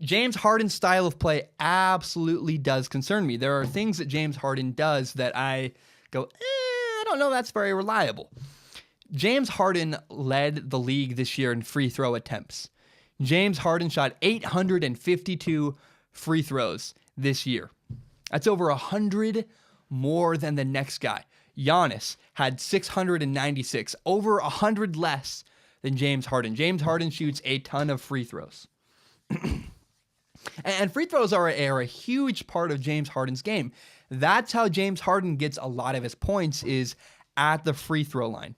James Harden's style of play absolutely does concern me. There are things that James Harden does that I go, I don't know that's very reliable. James Harden led the league this year in free throw attempts. James Harden shot 852 free throws this year. That's over 100 more than the next guy. Giannis had 696, over 100 less than James Harden. James Harden shoots a ton of free throws. And free throws are a huge part of James Harden's game. That's how James Harden gets a lot of his points, is at the free throw line.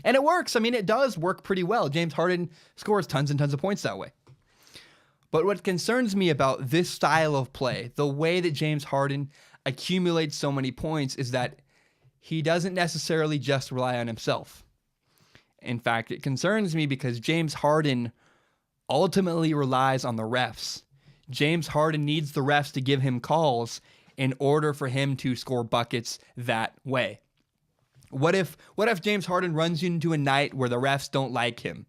And it works. I mean, it does work pretty well. James Harden scores tons and tons of points that way. But what concerns me about this style of play, the way that James Harden accumulates so many points, is that he doesn't necessarily just rely on himself. In fact, it concerns me because James Harden ultimately relies on the refs. James Harden needs the refs to give him calls in order for him to score buckets that way. What if James Harden runs into a night where the refs don't like him,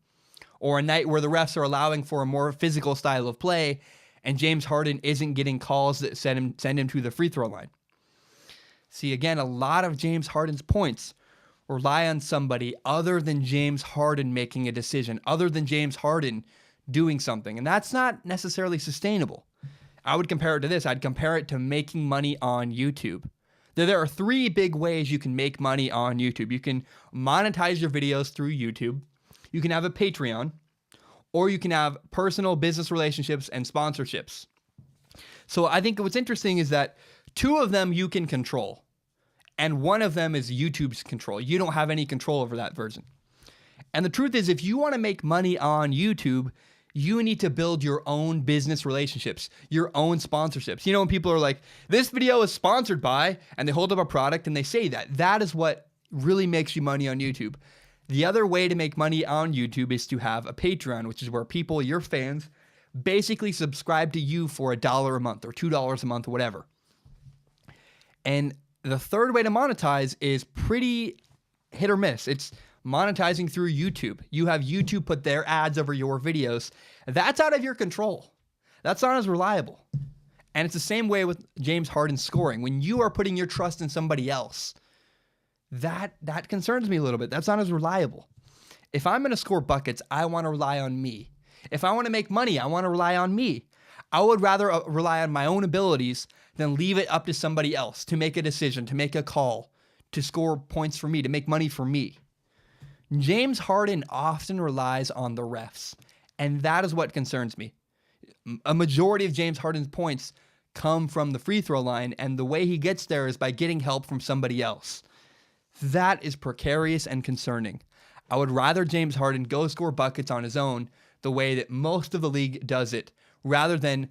or a night where the refs are allowing for a more physical style of play, and James Harden isn't getting calls that send him to the free throw line? See, again, a lot of James Harden's points rely on somebody other than James Harden making a decision, other than James Harden doing something. And that's not necessarily sustainable. I would compare it to this. I'd compare it to making money on YouTube. There are three big ways you can make money on YouTube. You can monetize your videos through YouTube. You can have a Patreon, or you can have personal business relationships and sponsorships. So I think what's interesting is that two of them you can control, and one of them is YouTube's control. You don't have any control over that version. And the truth is, if you want to make money on YouTube, you need to build your own business relationships, your own sponsorships. You know, when people are like, this video is sponsored by, and they hold up a product and they say that is what really makes you money on YouTube. The other way to make money on YouTube is to have a Patreon, which is where people, your fans, basically subscribe to you for $1 a month or $2 a month or whatever. And the third way to monetize is pretty hit or miss. It's monetizing through YouTube. You have YouTube put their ads over your videos. That's out of your control. That's not as reliable. And it's the same way with James Harden scoring. When you are putting your trust in somebody else, that concerns me a little bit. That's not as reliable. If I'm going to score buckets, I want to rely on me. If I want to make money, I want to rely on me. I would rather rely on my own abilities than leave it up to somebody else to make a decision, to make a call, to score points for me, to make money for me. James Harden often relies on the refs, and that is what concerns me. A majority of James Harden's points come from the free throw line, and the way he gets there is by getting help from somebody else. That is precarious and concerning. I would rather James Harden go score buckets on his own the way that most of the league does it, rather than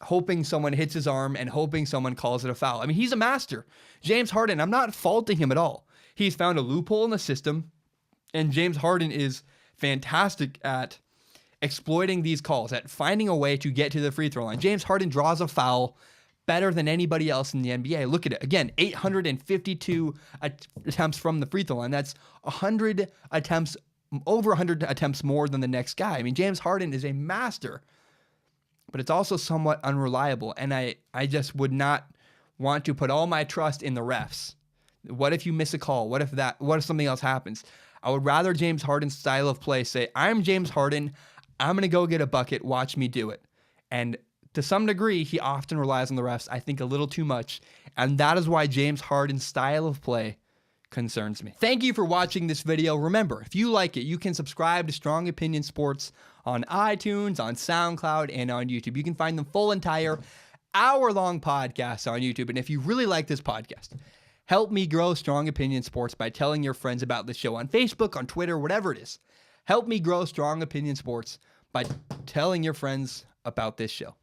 hoping someone hits his arm and hoping someone calls it a foul. I mean, he's a master. James Harden, I'm not faulting him at all. He's found a loophole in the system, and James Harden is fantastic at exploiting these calls, at finding a way to get to the free throw line. James Harden draws a foul better than anybody else in the NBA. Look at it. Again, 852 attempts from the free throw line. That's 100 attempts, over 100 attempts more than the next guy. I mean, James Harden is a master, but it's also somewhat unreliable. And I just would not want to put all my trust in the refs. What if you miss a call? What if something else happens? I would rather James Harden's style of play say, I'm James Harden, I'm going to go get a bucket, watch me do it. And to some degree, he often relies on the refs, I think a little too much. And that is why James Harden's style of play concerns me. Thank you for watching this video. Remember, if you like it, you can subscribe to Strong Opinion Sports on iTunes, on SoundCloud, and on YouTube. You can find the full entire hour-long podcast on YouTube. And if you really like this podcast, help me grow Strong Opinion Sports by telling your friends about the show on Facebook, on Twitter, whatever it is. Help me grow Strong Opinion Sports by telling your friends about this show.